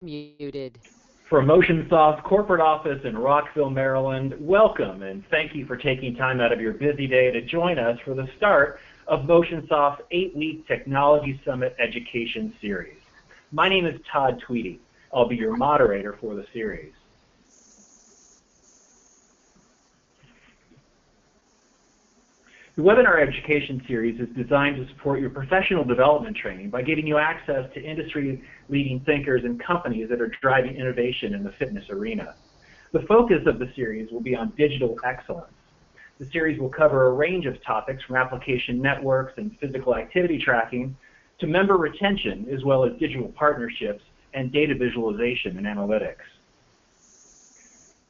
Muted. From Motionsoft corporate office in Rockville, Maryland, welcome and thank you for taking time out of your busy day to join us for the start of Motionsoft's 8-week Technology Summit Education Series. My name is Todd Tweedy. I'll be your moderator for the series. The webinar education series is designed to support your professional development training by giving you access to industry-leading thinkers and companies that are driving innovation in the fitness arena. The focus of the series will be on digital excellence. The series will cover a range of topics from application networks and physical activity tracking to member retention, as well as digital partnerships and data visualization and analytics.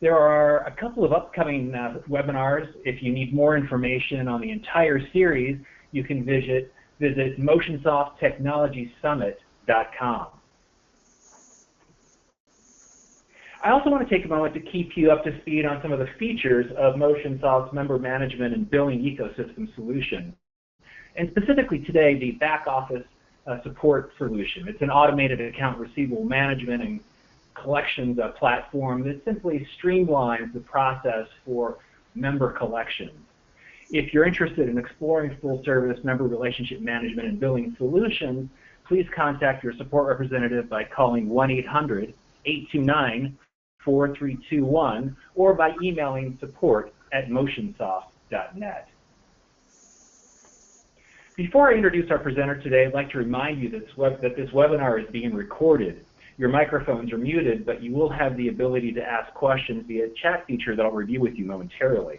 There are a couple of upcoming webinars. If you need more information on the entire series, you can visit MotionsoftTechnologySummit.com. I also want to take a moment to keep you up to speed on some of the features of Motionsoft's member management and billing ecosystem solution, and specifically today, the back office support solution. It's an automated account receivable management and collections platform that simply streamlines the process for member collections. If you're interested in exploring full-service member relationship management and billing solutions, please contact your support representative by calling 1-800-829-4321 or by emailing support@motionsoft.net. Before I introduce our presenter today, I'd like to remind you that this webinar is being recorded. Your microphones are muted, but you will have the ability to ask questions via a chat feature that I'll review with you momentarily.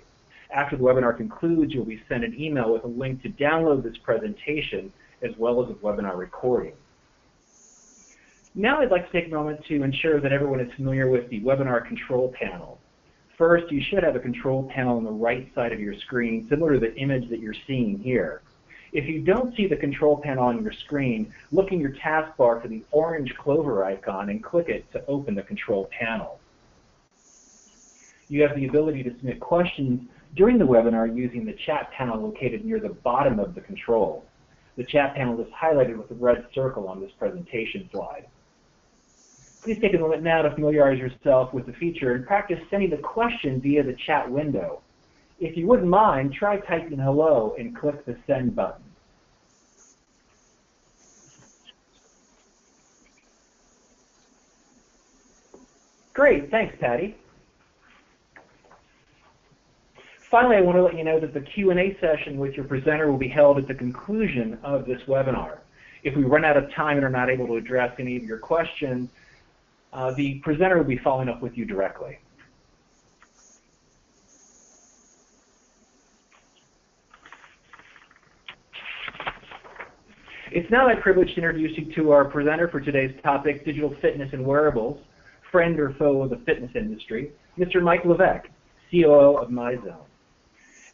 After the webinar concludes, you'll be sent an email with a link to download this presentation as well as a webinar recording. Now I'd like to take a moment to ensure that everyone is familiar with the webinar control panel. First, you should have a control panel on the right side of your screen, similar to the image that you're seeing here. If you don't see the control panel on your screen, look in your taskbar for the orange clover icon and click it to open the control panel. You have the ability to submit questions during the webinar using the chat panel located near the bottom of the control. The chat panel is highlighted with a red circle on this presentation slide. Please take a moment now to familiarize yourself with the feature and practice sending the question via the chat window. If you wouldn't mind, try typing hello and click the send button. Great, thanks, Patty. Finally, I want to let you know that the Q&A session with your presenter will be held at the conclusion of this webinar. If we run out of time and are not able to address any of your questions, the presenter will be following up with you directly. It's now my privilege to introduce you to our presenter for today's topic, Digital Fitness and Wearables, Friend or Foe of the Fitness Industry, Mr. Mike Leveque, COO of MYZONE.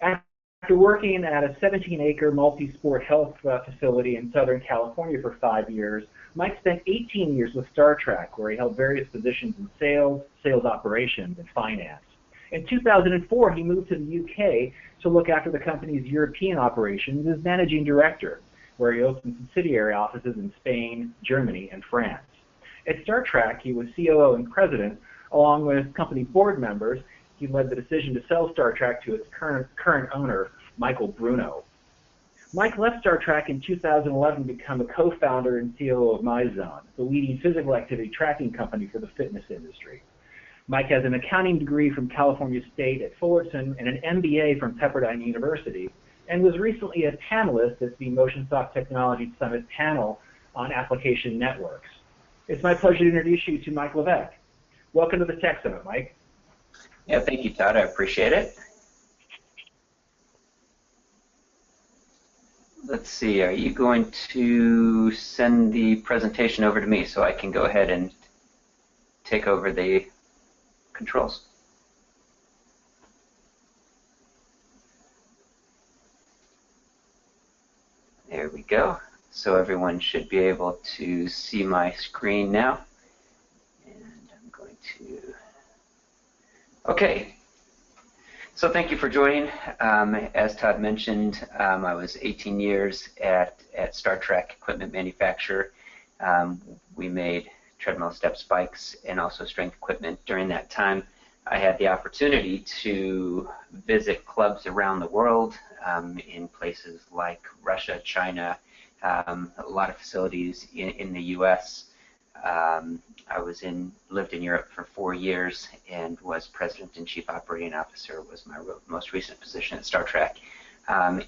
After working at a 17-acre multi-sport health facility in Southern California for 5 years, Mike spent 18 years with Star Trek, where he held various positions in sales, sales operations, and finance. In 2004, he moved to the UK to look after the company's European operations as managing director, where he opened subsidiary offices in Spain, Germany, and France. At Star Trek, he was COO and president, along with company board members. He led the decision to sell Star Trek to its current owner, Michael Bruno. Mike left Star Trek in 2011 to become a co-founder and COO of MYZONE, the leading physical activity tracking company for the fitness industry. Mike has an accounting degree from California State at Fullerton and an MBA from Pepperdine University, and was recently a panelist at the Motionsoft Technology Summit panel on application networks. It's my pleasure to introduce you to Mike Leveque. Welcome to the Tech Summit, Mike. Yeah, thank you, Todd. I appreciate it. Let's see, are you going to send the presentation over to me so I can go ahead and take over the controls? There we go. So everyone should be able to see my screen now. And I'm going to... Okay. So thank you for joining. As Todd mentioned, I was 18 years at Star Trek Equipment Manufacturer. We made treadmill, steps, bikes, and also strength equipment. During that time, I had the opportunity to visit clubs around the world in places like Russia, China, a lot of facilities in the U.S. I lived in Europe for 4 years and was president and chief operating officer was my most recent position at Star Trek.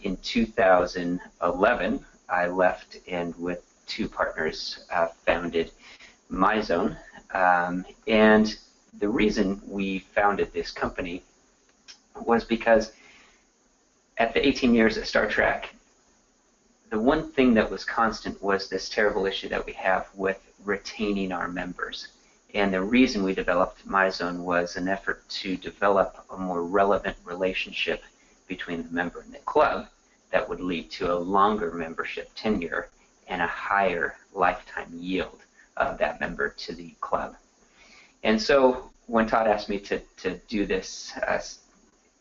In 2011, I left and with 2 partners founded MYZONE. And the reason we founded this company was because at the 18 years at Star Trek, the one thing that was constant was this terrible issue that we have with retaining our members. And the reason we developed MYZONE was an effort to develop a more relevant relationship between the member and the club that would lead to a longer membership tenure and a higher lifetime yield of that member to the club. And so when Todd asked me to do this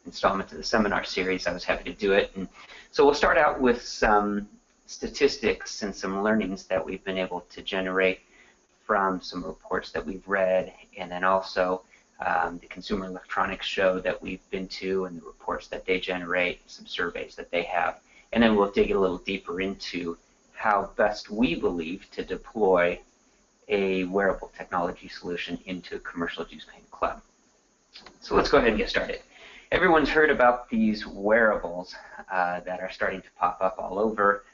installment of the seminar series, I was happy to do it. And so we'll start out with some statistics and some learnings that we've been able to generate from some reports that we've read, and then also the Consumer Electronics Show that we've been to and the reports that they generate, some surveys that they have. And then we'll dig a little deeper into how best we believe to deploy a wearable technology solution into a commercial juice paying club. So let's go ahead and get started. Everyone's heard about these wearables that are starting to pop up all over.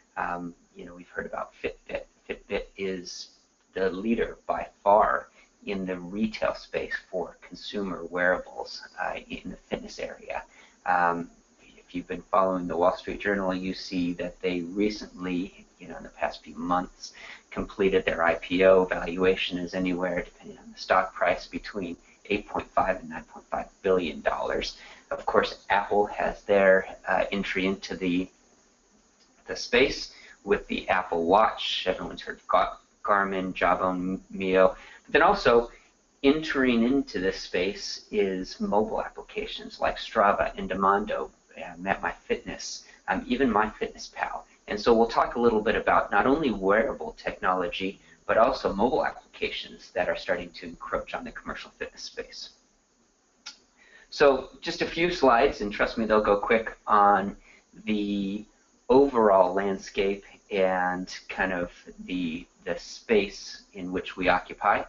We've heard about Fitbit. Fitbit is the leader by far in the retail space for consumer wearables in the fitness area. If you've been following the Wall Street Journal, you see that they recently, in the past few months, completed their IPO. Valuation is anywhere, depending on the stock price, between $8.5 and $9.5 billion. Of course, Apple has their entry into the space with the Apple Watch. Everyone's heard of Garmin, Jawbone, Mio. But then also entering into this space is mobile applications like Strava, Endomondo, MapMyFitness, even MyFitnessPal. And so we'll talk a little bit about not only wearable technology, but also mobile applications that are starting to encroach on the commercial fitness space. So just a few slides, and trust me, they'll go quick, on the overall landscape and kind of the space in which we occupy.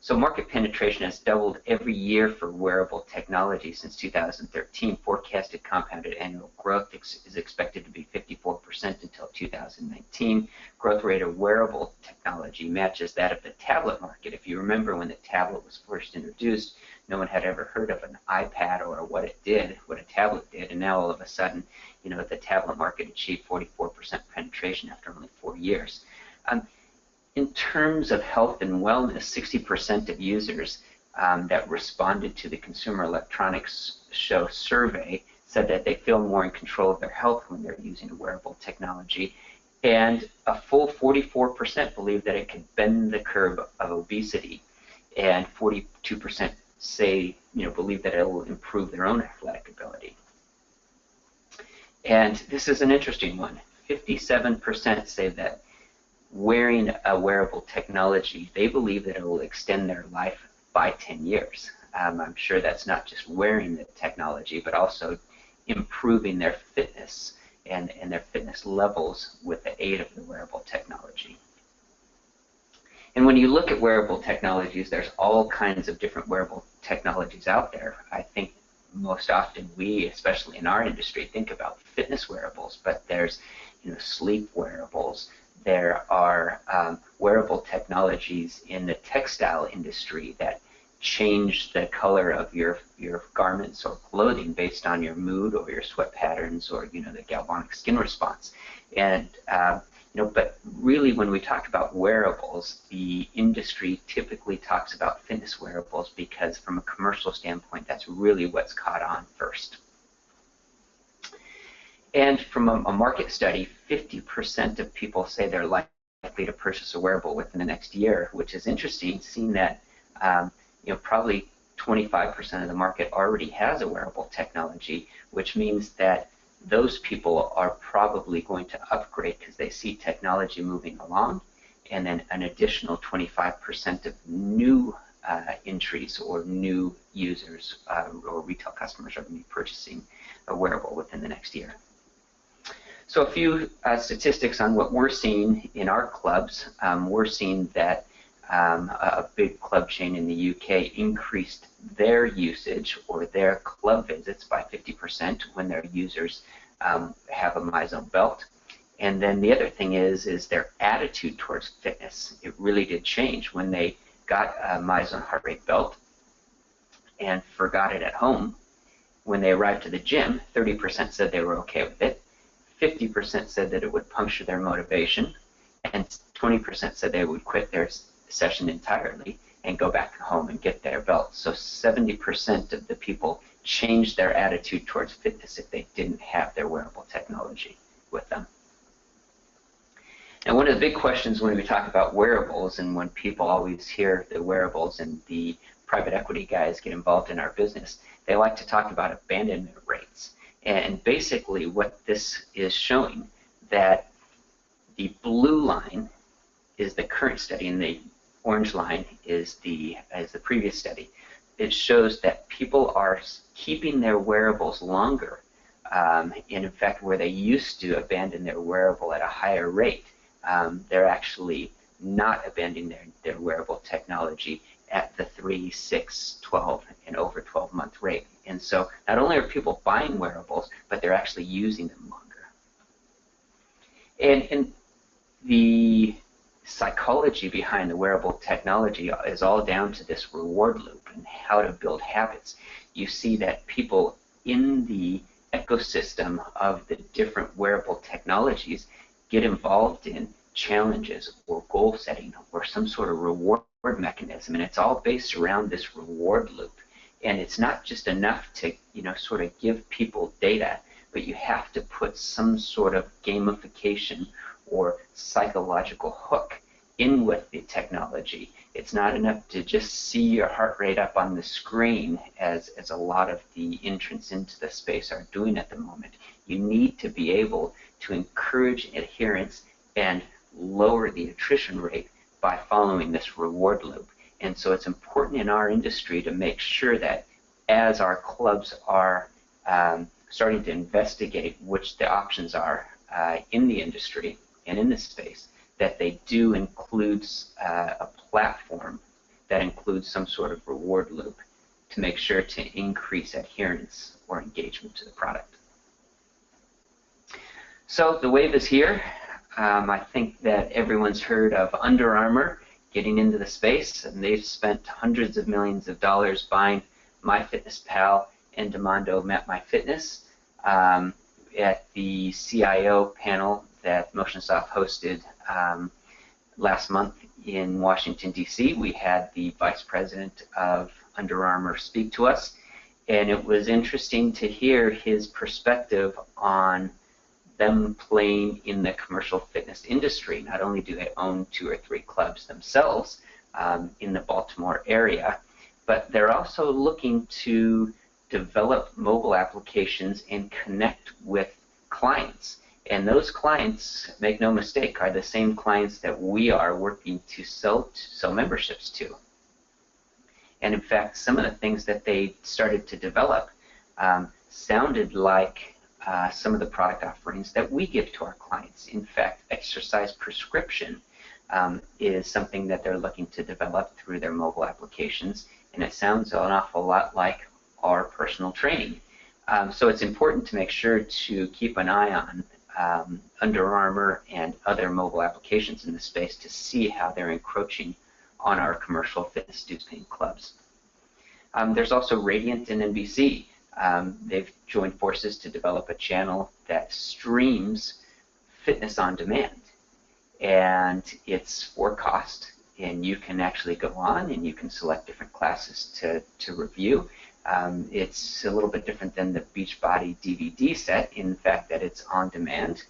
So market penetration has doubled every year for wearable technology since 2013. Forecasted compounded annual growth is expected to be 54% until 2019. Growth rate of wearable technology matches that of the tablet market. If you remember when the tablet was first introduced, no one had ever heard of an iPad or what it did, what a tablet did, and now all of a sudden, the tablet market achieved 44% penetration after only 4 years. In terms of health and wellness, 60% of users that responded to the Consumer Electronics Show survey said that they feel more in control of their health when they're using wearable technology, and a full 44% believe that it could bend the curve of obesity, and 42% say, believe that it will improve their own athletic ability. And this is an interesting one. 57% say that wearing a wearable technology, they believe that it will extend their life by 10 years. I'm sure that's not just wearing the technology, but also improving their fitness and their fitness levels with the aid of the wearable technology. And when you look at wearable technologies, there's all kinds of different wearable technologies out there. I think most often we, especially in our industry, think about fitness wearables, but there's sleep wearables. There are wearable technologies in the textile industry that change the color of your garments or clothing based on your mood or your sweat patterns or the galvanic skin response. And but really, when we talk about wearables, the industry typically talks about fitness wearables because, from a commercial standpoint, that's really what's caught on first. And from a market study, 50% of people say they're likely to purchase a wearable within the next year, which is interesting, seeing that probably 25% of the market already has a wearable technology, which means that those people are probably going to upgrade because they see technology moving along, and then an additional 25% of new entries or new users or retail customers are going to be purchasing a wearable within the next year. So a few statistics on what we're seeing in our clubs. We're seeing that a big club chain in the UK increased their usage or their club visits by 50% when their users have a MYZONE belt. And then the other thing is their attitude towards fitness. It really did change when they got a MYZONE heart rate belt and forgot it at home. When they arrived to the gym, 30% said they were okay with it, 50% said that it would puncture their motivation, and 20% said they would quit their session entirely and go back home and get their belt. So 70% of the people changed their attitude towards fitness if they didn't have their wearable technology with them. And one of the big questions when we talk about wearables, and when people always hear the wearables and the private equity guys get involved in our business, they like to talk about abandonment rates. And basically what this is showing, that the blue line is the current study and the orange line is the previous study. It shows that people are keeping their wearables longer. And in fact, where they used to abandon their wearable at a higher rate, they're actually not abandoning their wearable technology at the 3, 6, 12, and over 12-month rate. And so not only are people buying wearables, but they're actually using them longer. And the psychology behind the wearable technology is all down to this reward loop and how to build habits. You see that people in the ecosystem of the different wearable technologies get involved in challenges or goal setting or some sort of reward mechanism, and it's all based around this reward loop. And it's not just enough to, sort of give people data, but you have to put some sort of gamification or psychological hook in with the technology. It's not enough to just see your heart rate up on the screen, as a lot of the entrants into the space are doing at the moment. You need to be able to encourage adherence and lower the attrition rate by following this reward loop. And so it's important in our industry to make sure that as our clubs are starting to investigate which the options are in the industry and in this space, that they do include a platform that includes some sort of reward loop to make sure to increase adherence or engagement to the product. So the wave is here. I think that everyone's heard of Under Armour getting into the space, and they've spent hundreds of millions of dollars buying MyFitnessPal and Demando MapMyFitness. At the CIO panel that Motionsoft hosted last month in Washington, D.C., we had the Vice President of Under Armour speak to us, and it was interesting to hear his perspective on them playing in the commercial fitness industry. Not only do they own 2 or 3 clubs themselves in the Baltimore area, but they're also looking to develop mobile applications and connect with clients. And those clients, make no mistake, are the same clients that we are working to sell memberships to. And in fact, some of the things that they started to develop sounded like some of the product offerings that we give to our clients. In fact, exercise prescription is something that they're looking to develop through their mobile applications, and it sounds an awful lot like our personal training. So it's important to make sure to keep an eye on Under Armour and other mobile applications in the space to see how they're encroaching on our commercial fitness dues-paying clubs. There's also Radiant and NBC. They've joined forces to develop a channel that streams fitness on demand, and it's for cost, and you can actually go on and you can select different classes to review. It's a little bit different than the Beachbody DVD set in the fact that it's on demand,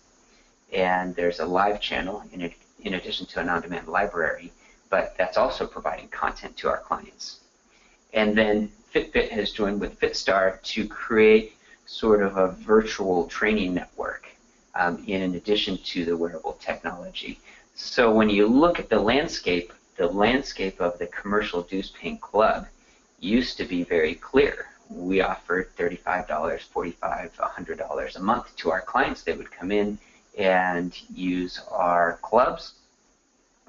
and there's a live channel in addition to an on-demand library, but that's also providing content to our clients. And then Fitbit has joined with Fitstar to create sort of a virtual training network in addition to the wearable technology. So when you look at the landscape of the commercial dues-paying club used to be very clear. We offered $35, $45, $100 a month to our clients. They would come in and use our clubs.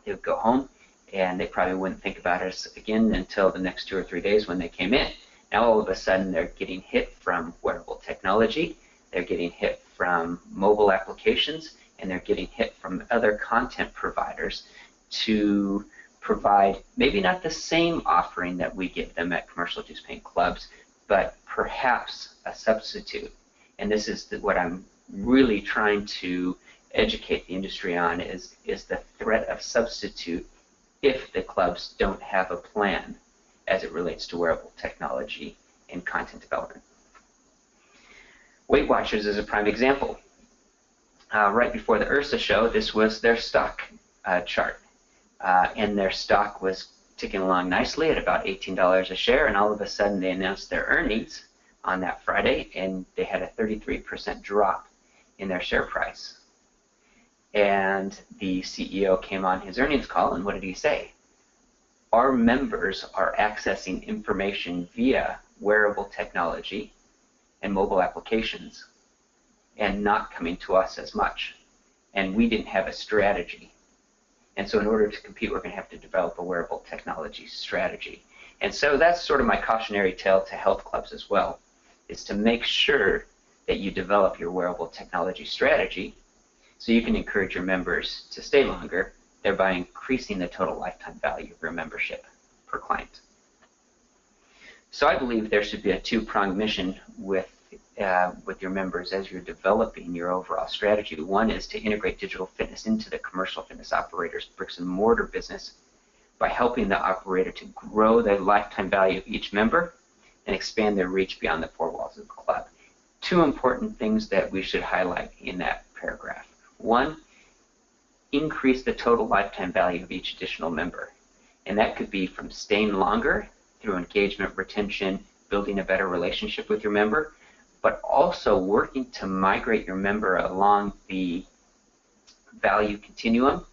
They would go home, and they probably wouldn't think about us again until the next 2 or 3 days when they came in. Now all of a sudden they're getting hit from wearable technology, they're getting hit from mobile applications, and they're getting hit from other content providers to provide maybe not the same offering that we give them at commercial dues-paying clubs, but perhaps a substitute. And this is what I'm really trying to educate the industry on is the threat of substitute if the clubs don't have a plan as it relates to wearable technology and content development. Weight Watchers is a prime example. Right before the URSA show, this was their stock chart. And their stock was ticking along nicely at about $18 a share, and all of a sudden they announced their earnings on that Friday, and they had a 33% drop in their share price. And the CEO came on his earnings call, and what did he say? Our members are accessing information via wearable technology and mobile applications and not coming to us as much. And we didn't have a strategy. And so in order to compete, we're going to have to develop a wearable technology strategy. And so that's sort of my cautionary tale to health clubs as well, is to make sure that you develop your wearable technology strategy so you can encourage your members to stay longer, thereby increasing the total lifetime value of your membership per client. So I believe there should be a two-pronged mission with your members as you're developing your overall strategy. One is to integrate digital fitness into the commercial fitness operator's bricks and mortar business by helping the operator to grow the lifetime value of each member and expand their reach beyond the four walls of the club. Two important things that we should highlight in that paragraph. One, increase the total lifetime value of each additional member. And that could be from staying longer through engagement, retention, building a better relationship with your member, but also working to migrate your member along the value continuum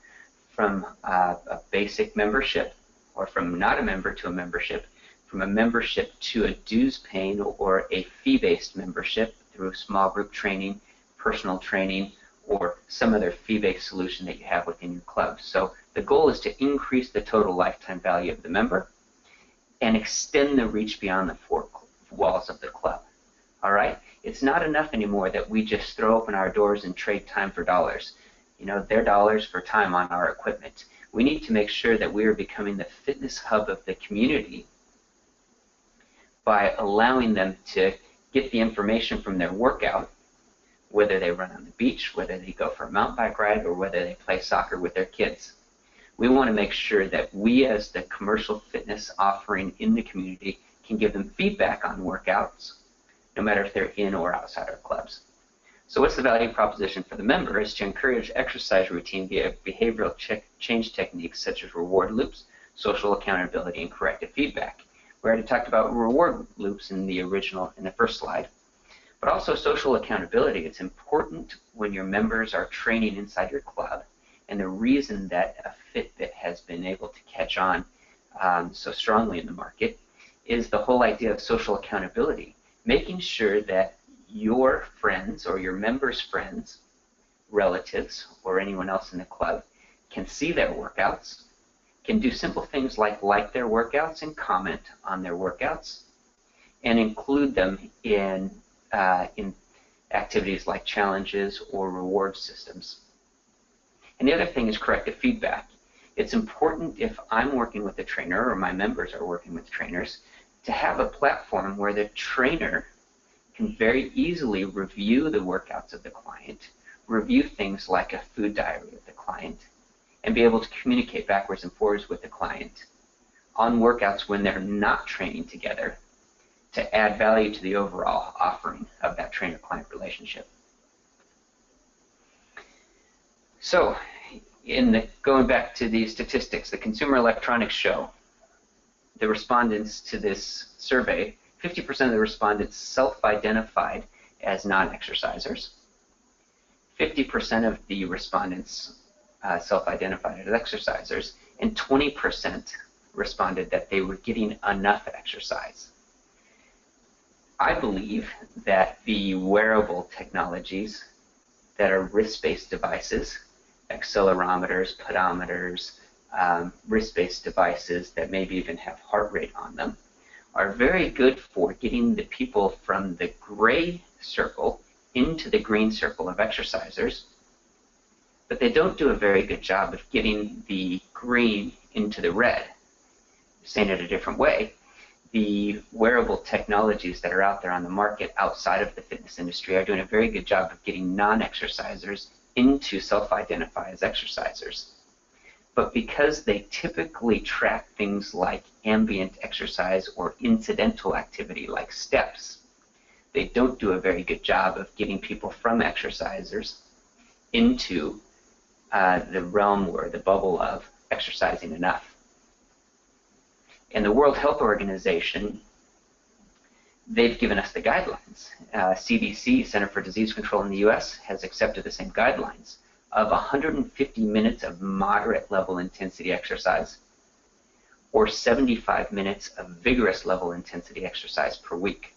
from a basic membership, or from not a member to a membership, from a membership to a dues-paying or a fee-based membership through small group training, personal training, or some other fee-based solution that you have within your club. So the goal is to increase the total lifetime value of the member and extend the reach beyond the four walls of the club. All right? It's not enough anymore that we just throw open our doors and trade time for dollars. You know, their dollars for time on our equipment. We need to make sure that we are becoming the fitness hub of the community by allowing them to get the information from their workout, whether they run on the beach, whether they go for a mountain bike ride, or whether they play soccer with their kids. We want to make sure that we, as the commercial fitness offering in the community, can give them feedback on workouts, no matter if they're in or outside our clubs. So what's the value proposition for the member is to encourage exercise routine via behavioral change techniques such as reward loops, social accountability, and corrective feedback. We already talked about reward loops in the first slide. But also social accountability. It's important when your members are training inside your club. And the reason that a Fitbit has been able to catch on so strongly in the market is the whole idea of social accountability. Making sure that your friends or your members' friends, relatives, or anyone else in the club can see their workouts, can do simple things like their workouts and comment on their workouts, and include them in activities like challenges or reward systems. And the other thing is corrective feedback. It's important, if I'm working with a trainer or my members are working with trainers, to have a platform where the trainer can very easily review the workouts of the client, review things like a food diary of the client, and be able to communicate backwards and forwards with the client on workouts when they're not training together, to add value to the overall offering of that trainer-client relationship. So, going back to the statistics, the Consumer Electronics Show, the respondents to this survey, 50% of the respondents self-identified as non-exercisers. 50% of the respondents self-identified as exercisers, and 20% responded that they were getting enough exercise. I believe that the wearable technologies that are wrist-based devices, accelerometers, pedometers, wrist-based devices that maybe even have heart rate on them, are very good for getting the people from the gray circle into the green circle of exercisers, but they don't do a very good job of getting the green into the red. Saying it a different way, the wearable technologies that are out there on the market outside of the fitness industry are doing a very good job of getting non-exercisers into self-identify as exercisers. But because they typically track things like ambient exercise or incidental activity like steps, they don't do a very good job of getting people from exercisers into the realm or the bubble of exercising enough. And the World Health Organization, they've given us the guidelines. CDC, Center for Disease Control in the US, has accepted the same guidelines of 150 minutes of moderate level intensity exercise or 75 minutes of vigorous level intensity exercise per week.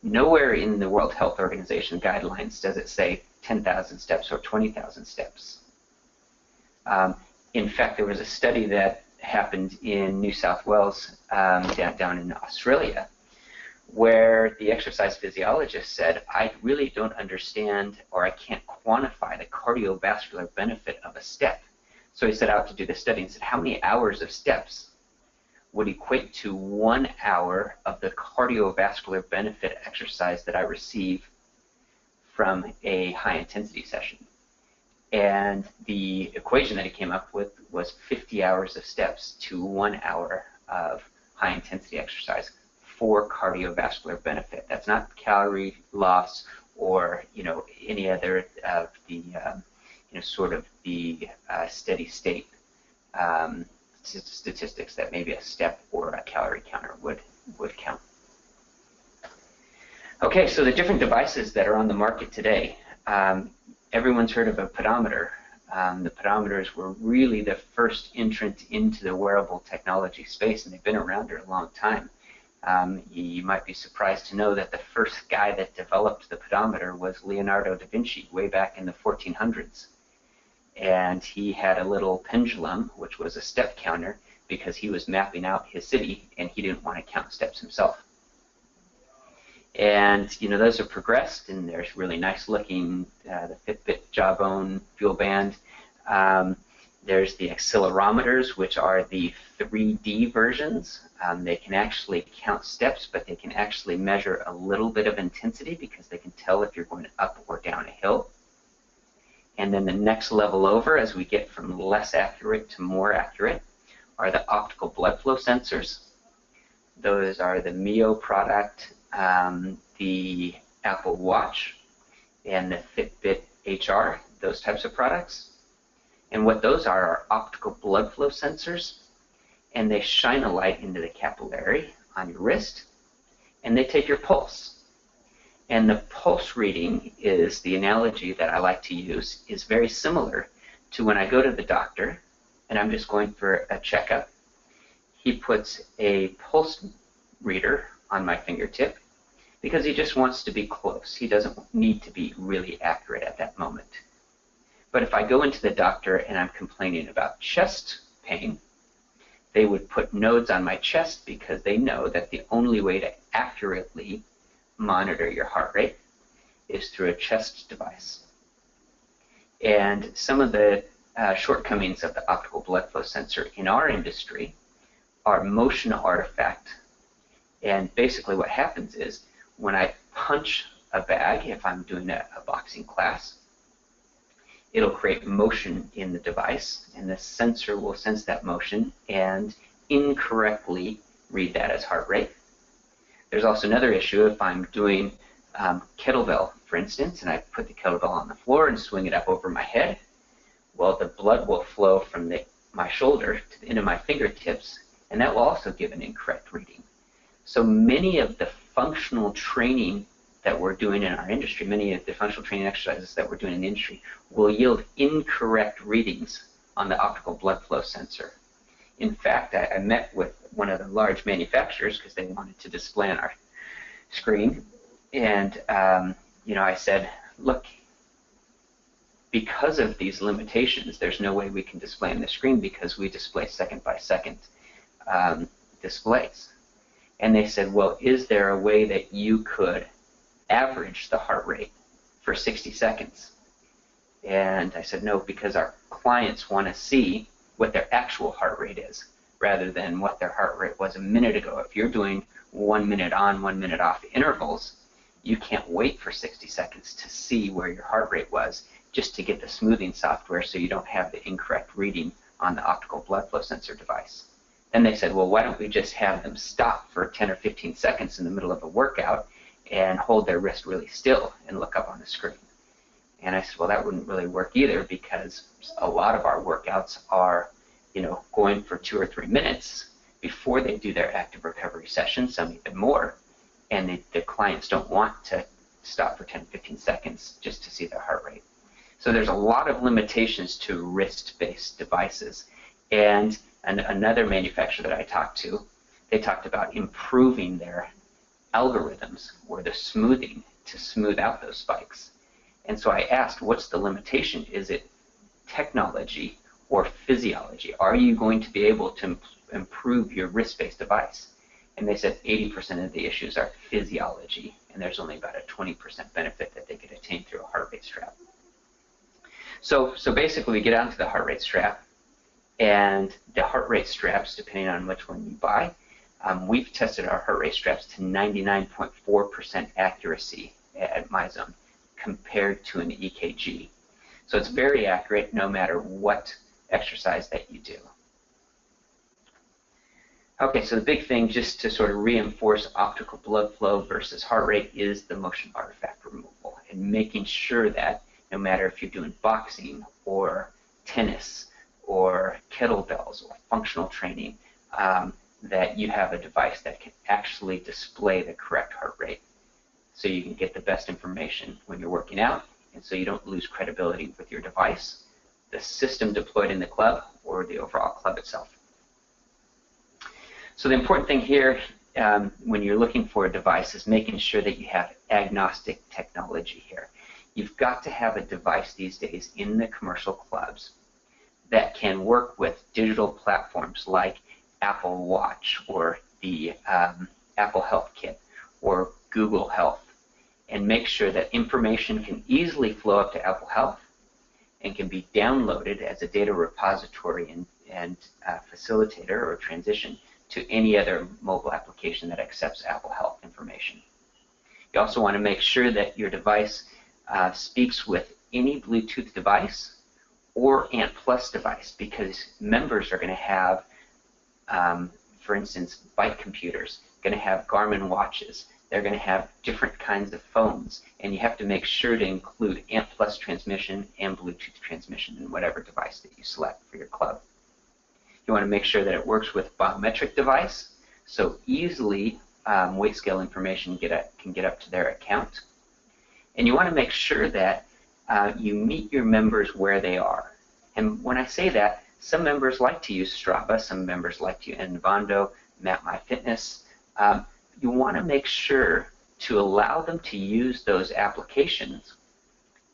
Nowhere in the World Health Organization guidelines does it say 10,000 steps or 20,000 steps. In fact, there was a study that happened in New South Wales, down in Australia, where the exercise physiologist said, I really don't understand, or I can't quantify the cardiovascular benefit of a step. So he set out to do the study and said, how many hours of steps would equate to 1 hour of the cardiovascular benefit exercise that I receive from a high intensity session? And the equation that he came up with was 50 hours of steps to 1 hour of high intensity exercise for cardiovascular benefit. That's not calorie loss or any other of the sort of the steady state statistics that maybe a step or a calorie counter would count. Okay, so the different devices that are on the market today. Everyone's heard of a pedometer. The pedometers were really the first entrant into the wearable technology space, and they've been around for a long time. You might be surprised to know that the first guy that developed the pedometer was Leonardo da Vinci way back in the 1400s. And he had a little pendulum, which was a step counter, because he was mapping out his city, and he didn't want to count steps himself. And those are progressed, and there's really nice looking, the Fitbit Jawbone Fuel Band. There's the accelerometers, which are the 3D versions. They can actually count steps, but they can actually measure a little bit of intensity because they can tell if you're going up or down a hill. And then the next level over, as we get from less accurate to more accurate, are the optical blood flow sensors. Those are the Mio product, the Apple Watch, and the Fitbit HR, those types of products. And what those are optical blood flow sensors, and they shine a light into the capillary on your wrist, and they take your pulse. And the pulse reading is the analogy that I like to use, is very similar to when I go to the doctor and I'm just going for a checkup. He puts a pulse reader on my fingertip because he just wants to be close. He doesn't need to be really accurate at that moment. But if I go into the doctor and I'm complaining about chest pain, they would put nodes on my chest because they know that the only way to accurately monitor your heart rate is through a chest device. And some of the shortcomings of the optical blood flow sensor in our industry are motion artifact. And basically what happens is when I punch a bag, if I'm doing a boxing class, it'll create motion in the device, and the sensor will sense that motion and incorrectly read that as heart rate. There's also another issue if I'm doing kettlebell, for instance, and I put the kettlebell on the floor and swing it up over my head. Well, the blood will flow from my shoulder to the end of my fingertips, and that will also give an incorrect reading. So many of the functional training that we're doing in our industry, many of the functional training exercises that we're doing in the industry, will yield incorrect readings on the optical blood flow sensor. In fact, I met with one of the large manufacturers because they wanted to display on our screen, and I said, look, because of these limitations, there's no way we can display on the screen because we display second-by-second displays. And they said, well, is there a way that you could average the heart rate for 60 seconds? And I said, no, because our clients want to see what their actual heart rate is rather than what their heart rate was a minute ago. If you're doing 1 minute on, 1 minute off intervals, you can't wait for 60 seconds to see where your heart rate was just to get the smoothing software so you don't have the incorrect reading on the optical blood flow sensor device. Then they said, well, why don't we just have them stop for 10 or 15 seconds in the middle of a workout and hold their wrist really still and look up on the screen. And I said, well, that wouldn't really work either because a lot of our workouts are, going for 2 or 3 minutes before they do their active recovery session, some even more, and the clients don't want to stop for 10, 15 seconds just to see their heart rate. So there's a lot of limitations to wrist-based devices. And another manufacturer that I talked to, they talked about improving their algorithms or the smoothing to smooth out those spikes. And so I asked, what's the limitation? Is it technology or physiology? Are you going to be able to improve your wrist-based device? And they said 80% of the issues are physiology, and there's only about a 20% benefit that they could attain through a heart rate strap. So basically, we get onto the heart rate strap, and the heart rate straps, depending on which one you buy, we've tested our heart rate straps to 99.4% accuracy at MYZONE compared to an EKG. So it's very accurate no matter what exercise that you do. Okay, so the big thing, just to sort of reinforce optical blood flow versus heart rate, is the motion artifact removal and making sure that no matter if you're doing boxing or tennis or kettlebells or functional training, that you have a device that can actually display the correct heart rate so you can get the best information when you're working out and so you don't lose credibility with your device, the system deployed in the club, or the overall club itself. So the important thing here when you're looking for a device is making sure that you have agnostic technology here. You've got to have a device these days in the commercial clubs that can work with digital platforms like Apple Watch or the Apple Health Kit or Google Health, and make sure that information can easily flow up to Apple Health and can be downloaded as a data repository and facilitator or transition to any other mobile application that accepts Apple Health information. You also want to make sure that your device speaks with any Bluetooth device or ANT Plus device, because members are going to have, for instance, bike computers, going to have Garmin watches, they're going to have different kinds of phones, and you have to make sure to include ANT Plus transmission and Bluetooth transmission in whatever device that you select for your club. You want to make sure that it works with biometric device, so easily weight scale information can get up to their account. And you want to make sure that you meet your members where they are. And when I say that, some members like to use Strava, some members like to use Envando, MapMyFitness. You want to make sure to allow them to use those applications.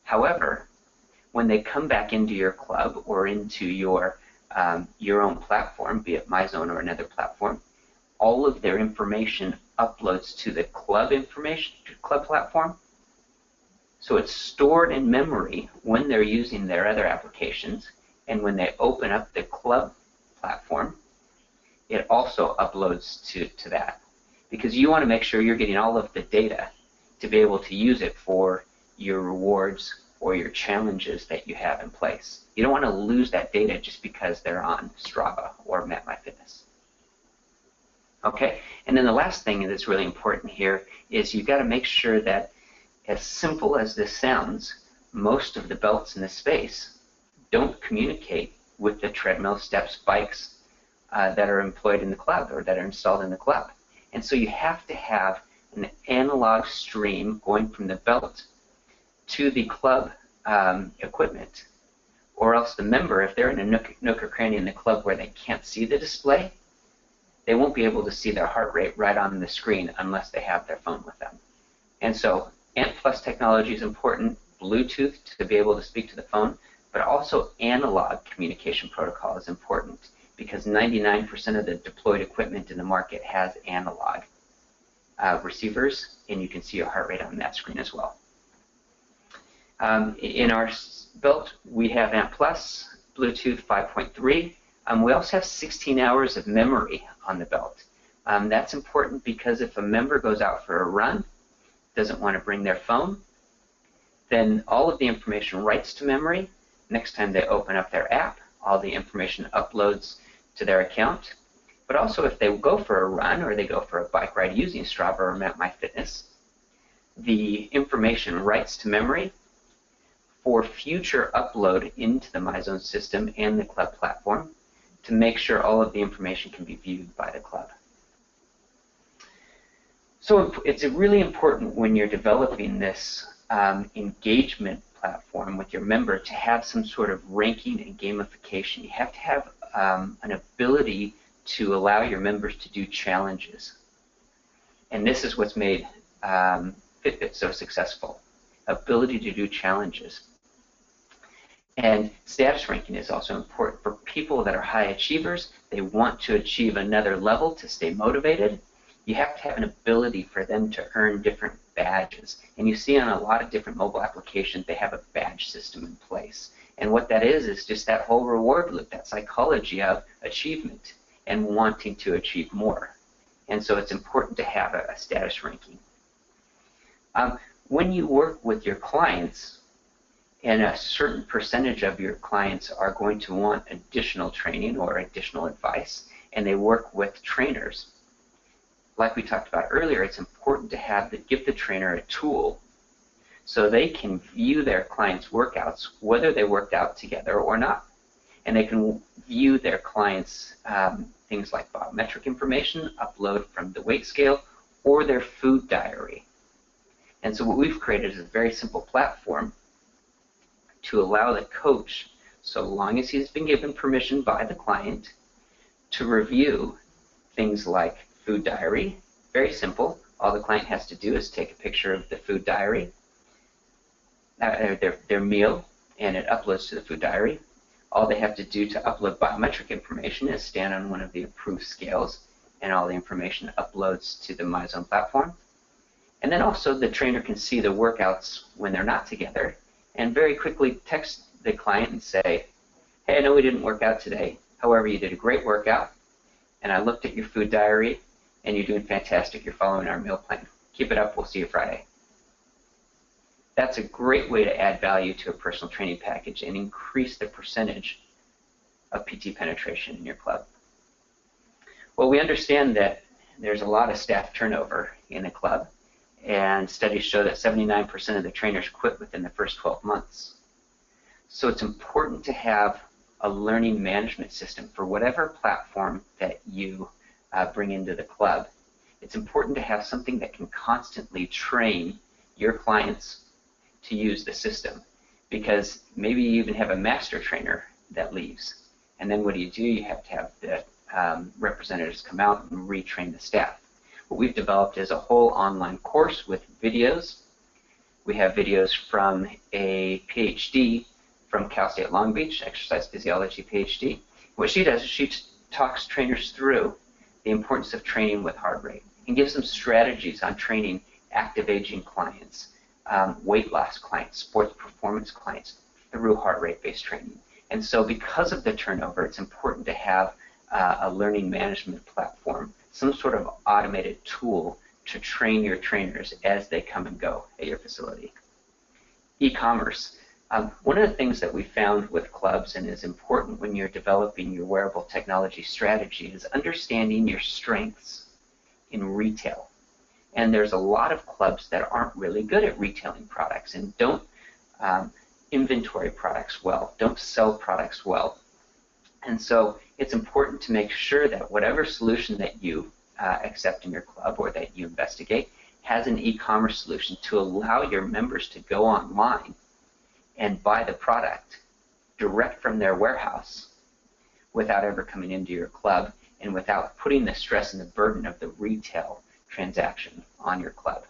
However, when they come back into your club or into your own platform, be it MYZONE or another platform, all of their information uploads to the club platform. So it's stored in memory when they're using their other applications, and when they open up the club platform, it also uploads to that. Because you want to make sure you're getting all of the data to be able to use it for your rewards or your challenges that you have in place. You don't want to lose that data just because they're on Strava or MapMyFitness. Okay, and then the last thing that's really important here is you've got to make sure that, as simple as this sounds, most of the belts in this space don't communicate with the treadmill, steps, bikes that are employed in the club or that are installed in the club. And so you have to have an analog stream going from the belt to the club equipment, or else the member, if they're in a nook or cranny in the club where they can't see the display, they won't be able to see their heart rate right on the screen unless they have their phone with them. And so ANT+ technology is important, Bluetooth to be able to speak to the phone, but also analog communication protocol is important because 99% of the deployed equipment in the market has analog receivers, and you can see your heart rate on that screen as well. In our belt, we have ANT+, Bluetooth 5.3. We also have 16 hours of memory on the belt. That's important because if a member goes out for a run, doesn't want to bring their phone, then all of the information writes to memory. Next time they open up their app, all the information uploads to their account. But also if they go for a run or they go for a bike ride using Strava or MyFitness, the information writes to memory for future upload into the MYZONE system and the club platform to make sure all of the information can be viewed by the club. So it's really important when you're developing this engagement platform with your member to have some sort of ranking and gamification. You have to have an ability to allow your members to do challenges. And this is what's made Fitbit so successful, ability to do challenges. And status ranking is also important for people that are high achievers. They want to achieve another level to stay motivated. You have to have an ability for them to earn different badges. And you see on a lot of different mobile applications, they have a badge system in place. And what that is just that whole reward loop, that psychology of achievement and wanting to achieve more. And so it's important to have a status ranking. When you work with your clients, and a certain percentage of your clients are going to want additional training or additional advice, and they work with trainers, like we talked about earlier, it's important to give the trainer a tool so they can view their clients' workouts, whether they worked out together or not. And they can view their clients' things like biometric information, upload from the weight scale, or their food diary. And so what we've created is a very simple platform to allow the coach, so long as he's been given permission by the client, to review things like food diary. Very simple. All the client has to do is take a picture of the food diary, their meal, and it uploads to the food diary. All they have to do to upload biometric information is stand on one of the approved scales, and all the information uploads to the MYZONE platform. And then also the trainer can see the workouts when they're not together, and very quickly text the client and say, hey, I know we didn't work out today. However, you did a great workout, and I looked at your food diary, and you're doing fantastic. You're following our meal plan. Keep it up. We'll see you Friday. That's a great way to add value to a personal training package and increase the percentage of PT penetration in your club. Well, we understand that there's a lot of staff turnover in a club, and studies show that 79% of the trainers quit within the first 12 months. So it's important to have a learning management system for whatever platform that you bring into the club. It's important to have something that can constantly train your clients to use the system, because maybe you even have a master trainer that leaves. And then what do? You have to have the representatives come out and retrain the staff. What we've developed is a whole online course with videos. We have videos from a PhD from Cal State Long Beach, exercise physiology PhD. What she does is she talks trainers through the importance of training with heart rate and gives them strategies on training active aging clients, weight loss clients, sports performance clients through heart rate based training. And so because of the turnover, it's important to have a learning management platform, some sort of automated tool to train your trainers as they come and go at your facility. E-commerce. One of the things that we found with clubs and is important when you're developing your wearable technology strategy is understanding your strengths in retail. And there's a lot of clubs that aren't really good at retailing products and don't inventory products well, don't sell products well. And so it's important to make sure that whatever solution that you accept in your club or that you investigate has an e-commerce solution to allow your members to go online and buy the product direct from their warehouse without ever coming into your club and without putting the stress and the burden of the retail transaction on your club.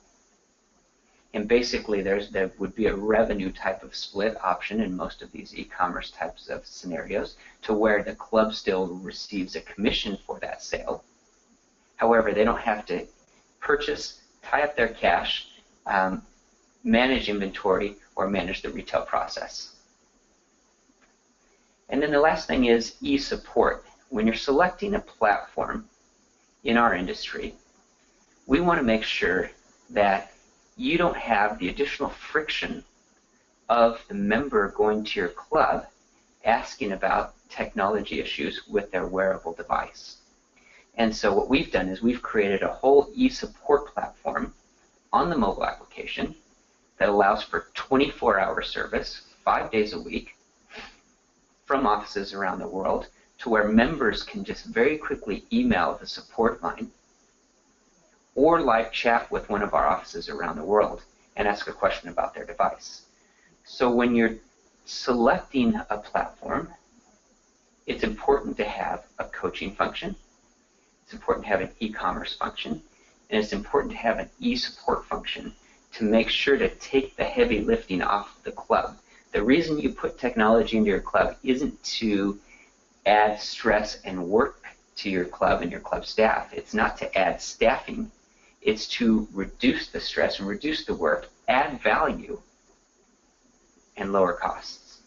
And basically there would be a revenue type of split option in most of these e-commerce types of scenarios to where the club still receives a commission for that sale. However, they don't have to purchase, tie up their cash, manage inventory, or manage the retail process. And then the last thing is e-support. When you're selecting a platform in our industry, we want to make sure that you don't have the additional friction of the member going to your club asking about technology issues with their wearable device. And so what we've done is we've created a whole e-support platform on the mobile application that allows for 24-hour service, 5 days a week, from offices around the world, to where members can just very quickly email the support line or live chat with one of our offices around the world and ask a question about their device. So when you're selecting a platform, it's important to have a coaching function, it's important to have an e-commerce function, and it's important to have an e-support function to make sure to take the heavy lifting off the club. The reason you put technology into your club isn't to add stress and work to your club and your club staff. It's not to add staffing. It's to reduce the stress and reduce the work, add value, and lower costs.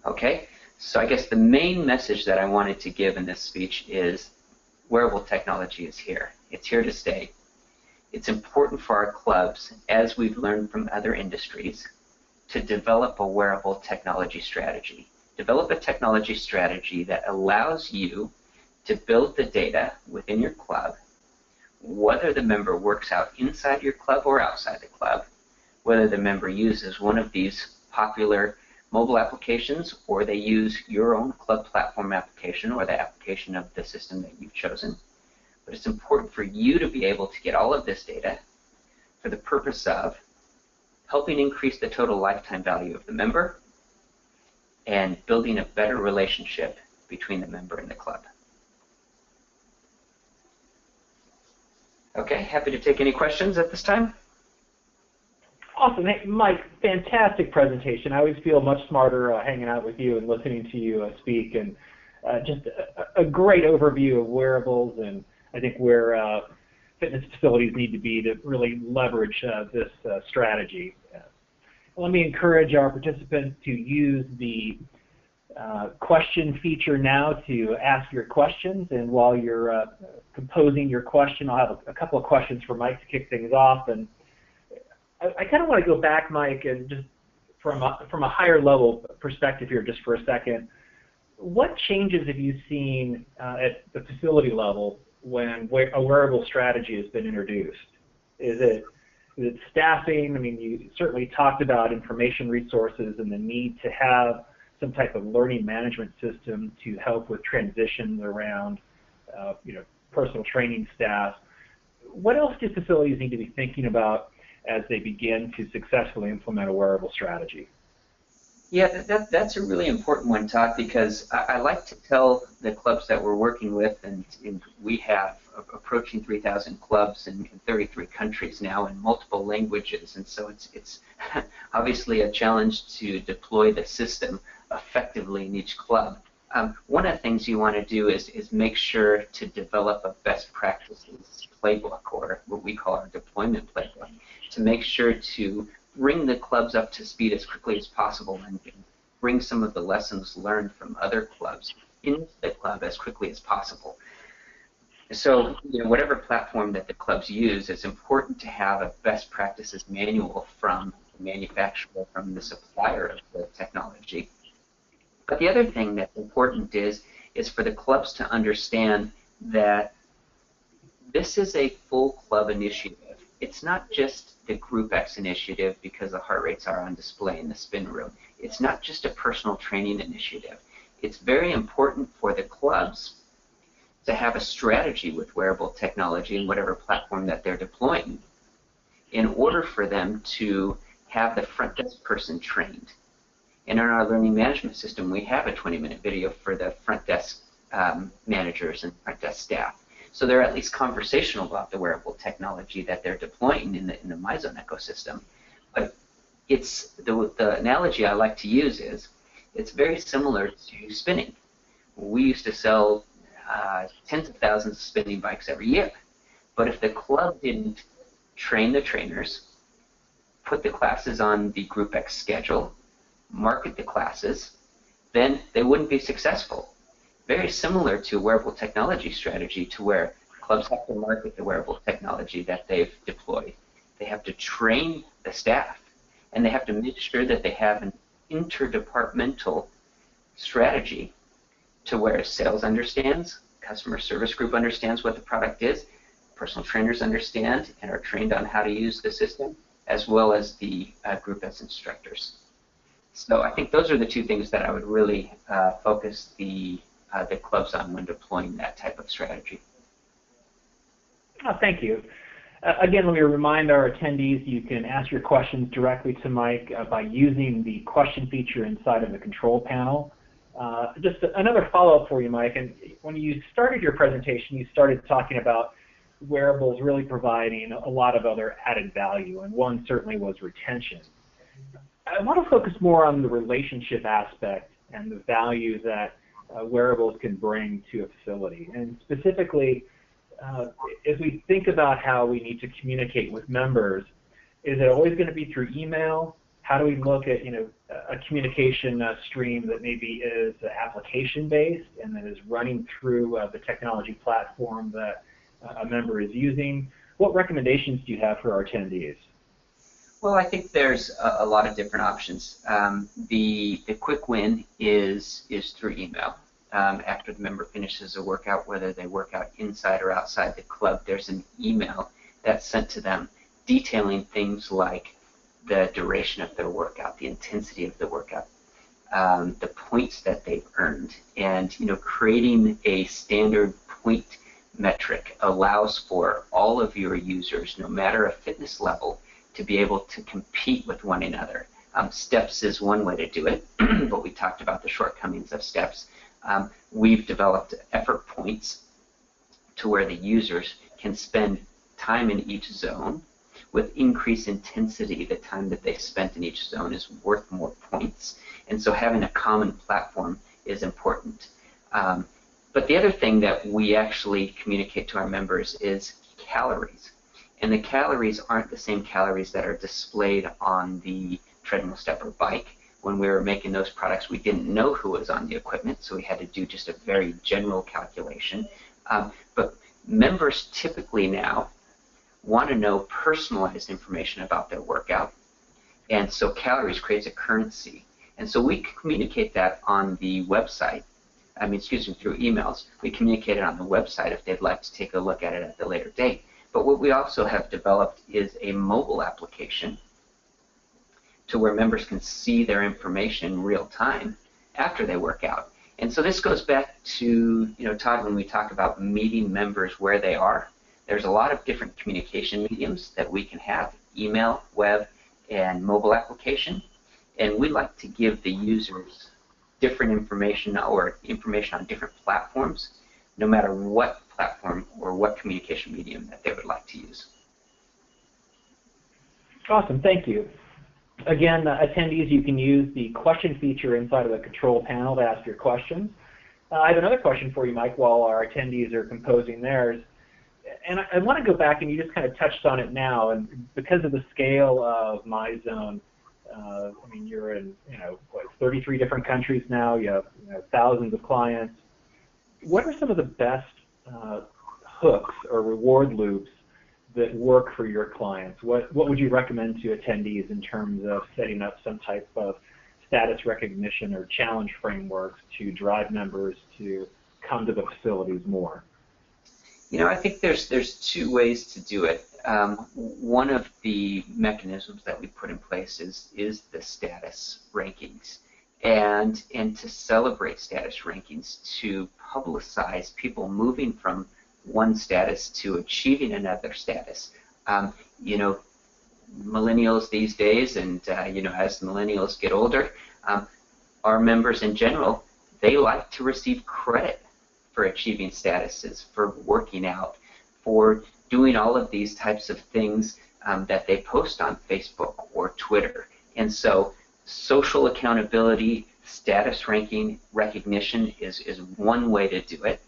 Okay, so I guess the main message that I wanted to give in this speech is wearable technology is here. It's here to stay. It's important for our clubs, as we've learned from other industries, to develop a wearable technology strategy. Develop a technology strategy that allows you to build the data within your club, whether the member works out inside your club or outside the club, whether the member uses one of these popular mobile applications or they use your own club platform application or the application of the system that you've chosen. But it's important for you to be able to get all of this data for the purpose of helping increase the total lifetime value of the member and building a better relationship between the member and the club. Okay, happy to take any questions at this time. Awesome. Hey, Mike, fantastic presentation. I always feel much smarter hanging out with you and listening to you speak, and just a great overview of wearables and I think where fitness facilities need to be to really leverage this strategy. Let me encourage our participants to use the question feature now to ask your questions, and while you're composing your question, I'll have a couple of questions for Mike to kick things off. And I kind of want to go back, Mike, and just from a higher level perspective here just for a second. What changes have you seen at the facility level when a wearable strategy has been introduced? Is it staffing? I mean, you certainly talked about information resources and the need to have some type of learning management system to help with transitions around personal training staff. What else do facilities need to be thinking about as they begin to successfully implement a wearable strategy? Yeah, that's a really important one, Todd, because I like to tell the clubs that we're working with, and we have approaching 3,000 clubs in 33 countries now in multiple languages, and so it's obviously a challenge to deploy the system effectively in each club. One of the things you want to do is make sure to develop a best practices playbook, or what we call our deployment playbook, to make sure to bring the clubs up to speed as quickly as possible and bring some of the lessons learned from other clubs into the club as quickly as possible. So, whatever platform that the clubs use, it's important to have a best practices manual from the manufacturer, from the supplier of the technology. But the other thing that's important is for the clubs to understand that this is a full club initiative. It's not just the Group X initiative because the heart rates are on display in the spin room. It's not just a personal training initiative. It's very important for the clubs to have a strategy with wearable technology and whatever platform that they're deploying in order for them to have the front desk person trained. And in our learning management system, we have a 20-minute video for the front desk managers and front desk staff. So they're at least conversational about the wearable technology that they're deploying in the MYZONE ecosystem. But it's the analogy I like to use is it's very similar to spinning. We used to sell tens of thousands of spinning bikes every year. But if the club didn't train the trainers, put the classes on the Group X schedule, market the classes, then they wouldn't be successful. Very similar to a wearable technology strategy, to where clubs have to market the wearable technology that they've deployed. They have to train the staff, and they have to make sure that they have an interdepartmental strategy to where sales understands, customer service group understands what the product is, personal trainers understand and are trained on how to use the system, as well as the Group S instructors. So I think those are the two things that I would really focus the clubs on when deploying that type of strategy. Oh, thank you. Again, let me remind our attendees you can ask your questions directly to Mike by using the question feature inside of the control panel. Just another follow-up for you, Mike. And when you started your presentation, you started talking about wearables really providing a lot of other added value, and one certainly was retention. I want to focus more on the relationship aspect and the value that wearables can bring to a facility. And specifically, as we think about how we need to communicate with members, is it always going to be through email? How do we look at a communication stream that maybe is application-based and that is running through the technology platform that a member is using? What recommendations do you have for our attendees? Well, I think there's a lot of different options. The quick win is through email. After the member finishes a workout, whether they work out inside or outside the club, there's an email that's sent to them detailing things like the duration of their workout, the intensity of the workout, the points that they've earned, and creating a standard point metric allows for all of your users, no matter a fitness level, to be able to compete with one another. Steps is one way to do it, but we talked about the shortcomings of steps. We've developed effort points to where the users can spend time in each zone. With increased intensity, the time that they spent in each zone is worth more points. And so having a common platform is important. But the other thing that we actually communicate to our members is calories. And the calories aren't the same calories that are displayed on the treadmill, step, or bike. When we were making those products, we didn't know who was on the equipment, so we had to do just a very general calculation. But members typically now want to know personalized information about their workout, and so calories creates a currency. And so we communicate that on the website, through emails. We communicate it on the website if they'd like to take a look at it at the later date. But what we also have developed is a mobile application to where members can see their information real time after they work out. And so this goes back to, Todd, when we talk about meeting members where they are. There's a lot of different communication mediums that we can have: email, web, and mobile application. And we like to give the users different information or information on different platforms, no matter what platform or what communication medium that they would like to use. Awesome, thank you. Again, attendees, you can use the question feature inside of the control panel to ask your questions. I have another question for you, Mike, while our attendees are composing theirs. And I want to go back, and you just kind of touched on it now, and because of the scale of MYZONE, you're in 33 different countries now. You have thousands of clients. What are some of the best hooks or reward loops that work for your clients? What would you recommend to attendees in terms of setting up some type of status recognition or challenge frameworks to drive members to come to the facilities more? I think there's two ways to do it. One of the mechanisms that we put in place is the status rankings. and to celebrate status rankings, to publicize people moving from one status to achieving another status. You know, millennials these days, and you know, as millennials get older, our members in general, they like to receive credit for achieving statuses, for working out, for doing all of these types of things that they post on Facebook or Twitter. And so social accountability, status ranking, recognition is one way to do it.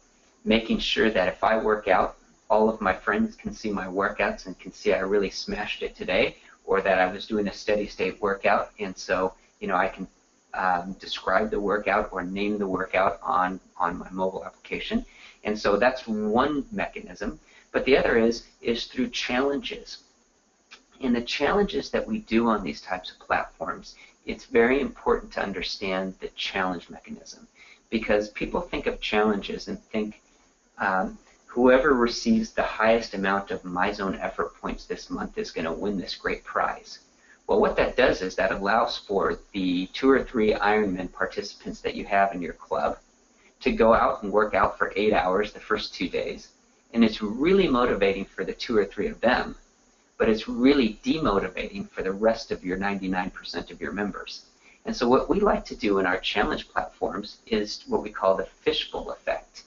Making sure that if I work out, all of my friends can see my workouts and can see I really smashed it today, or that I was doing a steady state workout, and so you know I can describe the workout or name the workout on my mobile application. And so that's one mechanism. But the other is through challenges. And the challenges that we do on these types of platforms, it's very important to understand the challenge mechanism, because people think of challenges and think whoever receives the highest amount of MYZONE effort points this month is going to win this great prize. Well, what that does is that allows for the 2 or 3 Ironman participants that you have in your club to go out and work out for 8 hours the first 2 days. And it's really motivating for the 2 or 3 of them, but it's really demotivating for the rest of your 99% of your members. And so what we like to do in our challenge platforms is what we call the fishbowl effect.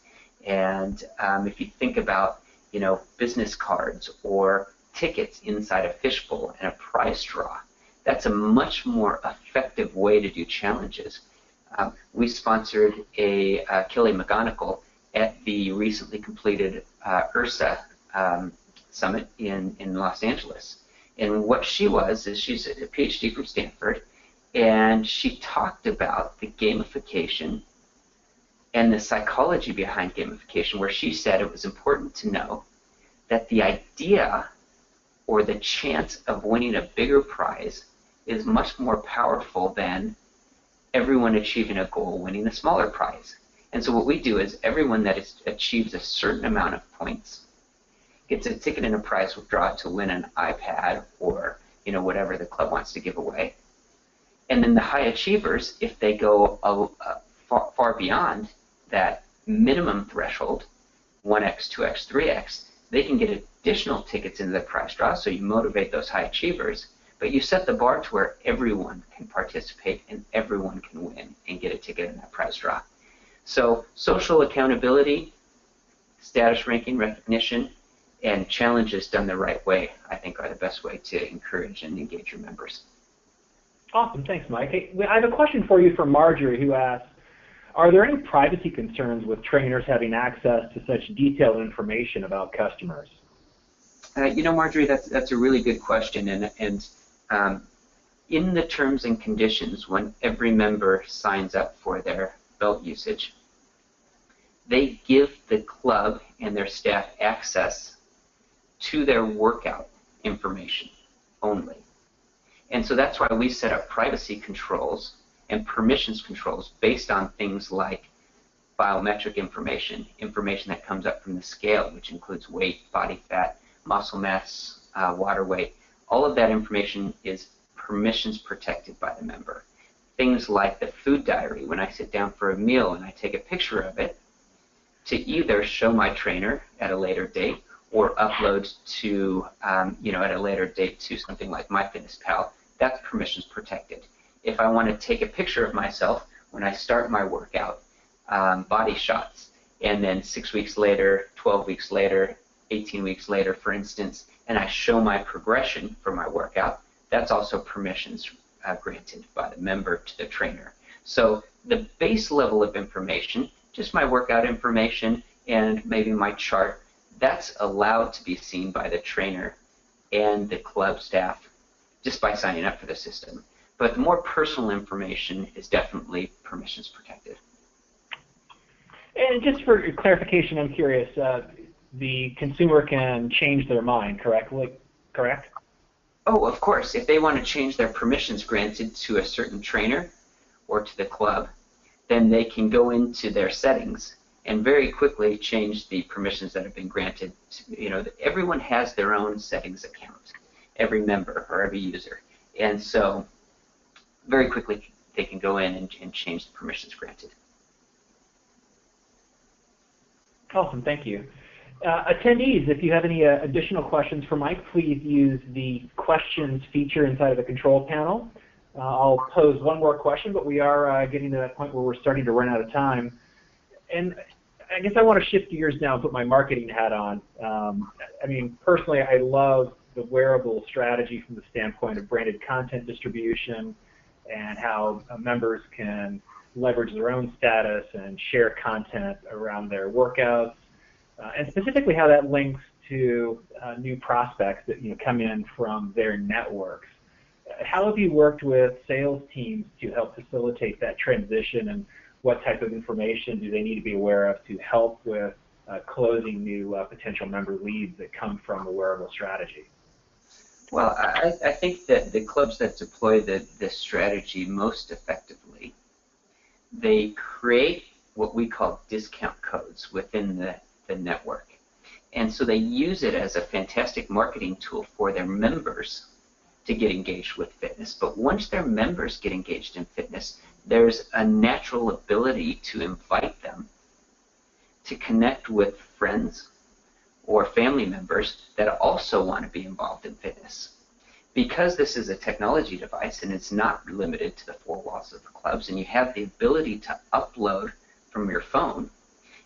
And if you think about, you know, business cards or tickets inside a fishbowl and a prize draw, that's a much more effective way to do challenges. We sponsored a Kelly McGonigal at the recently completed URSA summit in Los Angeles. And what she was is she's a PhD from Stanford, and she talked about the gamification and the psychology behind gamification, where she said it was important to know that the idea or the chance of winning a bigger prize is much more powerful than everyone achieving a goal winning a smaller prize. And so what we do is everyone that achieves a certain amount of points gets a ticket and a prize withdraw to win an iPad or, you know, whatever the club wants to give away. And then the high achievers, if they go far beyond that minimum threshold, 1x, 2x, 3x, they can get additional tickets into the prize draw, so you motivate those high achievers, but you set the bar to where everyone can participate and everyone can win and get a ticket in that prize draw. So social accountability, status ranking, recognition, and challenges done the right way, I think, are the best way to encourage and engage your members. Awesome, thanks, Mike. Hey, I have a question for you from Marjorie, who asks, are there any privacy concerns with trainers having access to such detailed information about customers? You know, Marjorie, that's a really good question, and in the terms and conditions, when every member signs up for their belt usage, they give the club and their staff access to their workout information only. And so that's why we set up privacy controls and permissions controls based on things like biometric information, information that comes up from the scale, which includes weight, body fat, muscle mass, water weight. All of that information is permissions protected by the member. Things like the food diary, when I sit down for a meal and I take a picture of it, to either show my trainer at a later date or upload to, you know, at a later date to something like MyFitnessPal, that's permissions protected. If I want to take a picture of myself when I start my workout, body shots, and then 6 weeks later, 12 weeks later, 18 weeks later, for instance, and I show my progression for my workout, that's also permissions granted by the member to the trainer. So the base level of information, just my workout information and maybe my chart, that's allowed to be seen by the trainer and the club staff just by signing up for the system. But the more personal information is definitely permissions protected. And just for clarification, I'm curious, the consumer can change their mind, correct? Oh, of course. If they want to change their permissions granted to a certain trainer or to the club, then they can go into their settings and very quickly change the permissions that have been granted. You know, everyone has their own settings account, every member or every user. And so very quickly they can go in and change the permissions granted. Awesome, thank you. Attendees, if you have any additional questions for Mike, please use the questions feature inside of the control panel. I'll pose one more question, but we are getting to that point where we're starting to run out of time. And I guess I want to shift gears now and put my marketing hat on. I mean, personally, I love the wearable strategy from the standpoint of branded content distribution and how members can leverage their own status and share content around their workouts, and specifically how that links to new prospects that come in from their networks. How have you worked with sales teams to help facilitate that transition, and what type of information do they need to be aware of to help with closing new potential member leads that come from a wearable strategy? Well, I think that the clubs that deploy this strategy most effectively, they create what we call discount codes within the network. And so they use it as a fantastic marketing tool for their members to get engaged with fitness. But once their members get engaged in fitness, there's a natural ability to invite them to connect with friends or family members that also want to be involved in fitness. Because this is a technology device and it's not limited to the four walls of the clubs, and you have the ability to upload from your phone,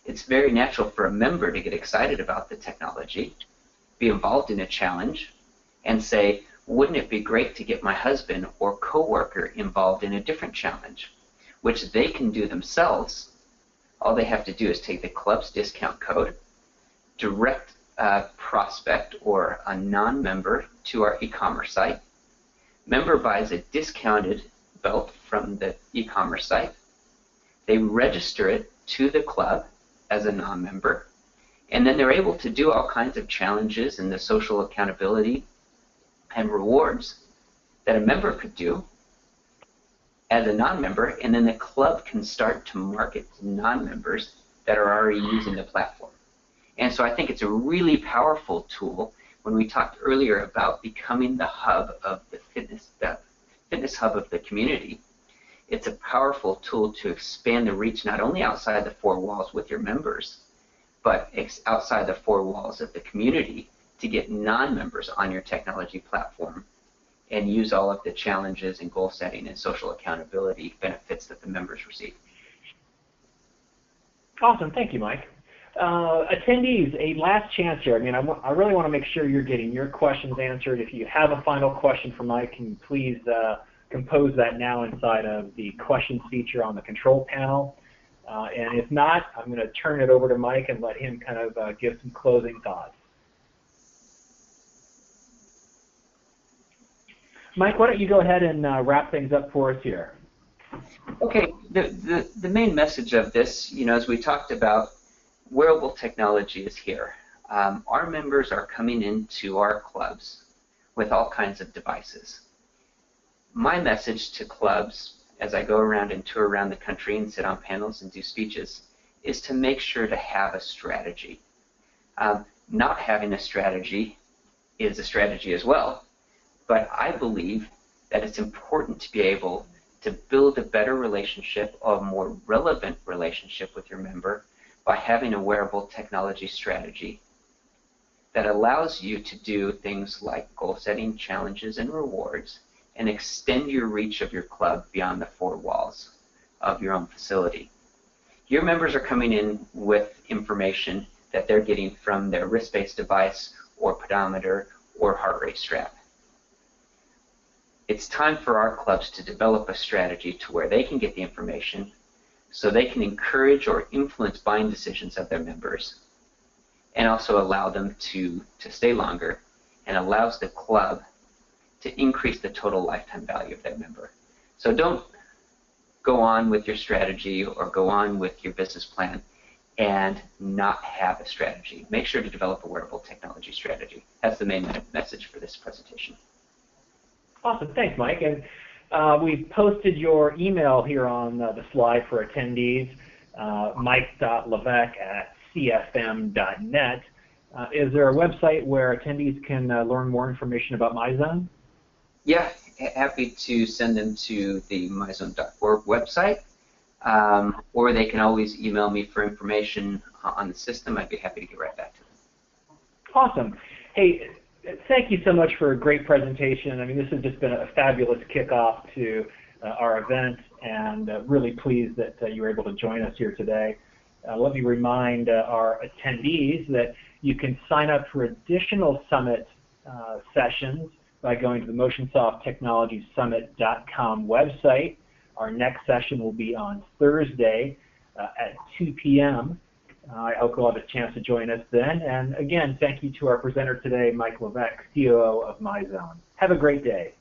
it's very natural for a member to get excited about the technology, be involved in a challenge, and say, wouldn't it be great to get my husband or coworker involved in a different challenge, which they can do themselves. All they have to do is take the club's discount code, direct a prospect or a non-member to our e-commerce site. Member buys a discounted belt from the e-commerce site. They register it to the club as a non-member, and then they're able to do all kinds of challenges and the social accountability and rewards that a member could do as a non-member, and then the club can start to market to non-members that are already using the platform. And so I think it's a really powerful tool when we talked earlier about becoming the hub of the fitness hub of the community. It's a powerful tool to expand the reach not only outside the four walls with your members, but outside the four walls of the community to get non-members on your technology platform and use all of the challenges and goal setting and social accountability benefits that the members receive. Awesome, thank you, Mike. Attendees, a last chance here. I mean, I really want to make sure you're getting your questions answered. If you have a final question for Mike, can you please compose that now inside of the questions feature on the control panel? And if not, I'm going to turn it over to Mike and let him kind of give some closing thoughts. Mike, why don't you go ahead and wrap things up for us here? Okay, the main message of this, as we talked about, wearable technology is here. Our members are coming into our clubs with all kinds of devices. My message to clubs, as I go around and tour around the country and sit on panels and do speeches, is to make sure to have a strategy. Not having a strategy is a strategy as well, but I believe that it's important to be able to build a better relationship, a more relevant relationship with your member by having a wearable technology strategy that allows you to do things like goal setting, challenges, and rewards, and extend your reach of your club beyond the four walls of your own facility. Your members are coming in with information that they're getting from their wrist-based device or pedometer or heart rate strap. It's time for our clubs to develop a strategy to where they can get the information so they can encourage or influence buying decisions of their members and also allow them to stay longer, and allows the club to increase the total lifetime value of that member. So don't go on with your strategy or go on with your business plan and not have a strategy. Make sure to develop a wearable technology strategy. That's the main message for this presentation. Awesome, thanks, Mike. And we've posted your email here on the slide for attendees, mike.leveque@cfm.net. Is there a website where attendees can learn more information about MYZONE? Yeah, happy to send them to the MYZONE.org website, or they can always email me for information on the system. I'd be happy to get right back to them. Awesome. Hey, thank you so much for a great presentation. I mean, this has just been a fabulous kickoff to our event, and really pleased that you were able to join us here today. Let me remind our attendees that you can sign up for additional summit sessions by going to the MotionsoftTechnologySummit.com website. Our next session will be on Thursday at 2 p.m. I hope you'll have a chance to join us then. And again, thank you to our presenter today, Mike Leveque, COO of MYZONE. Have a great day.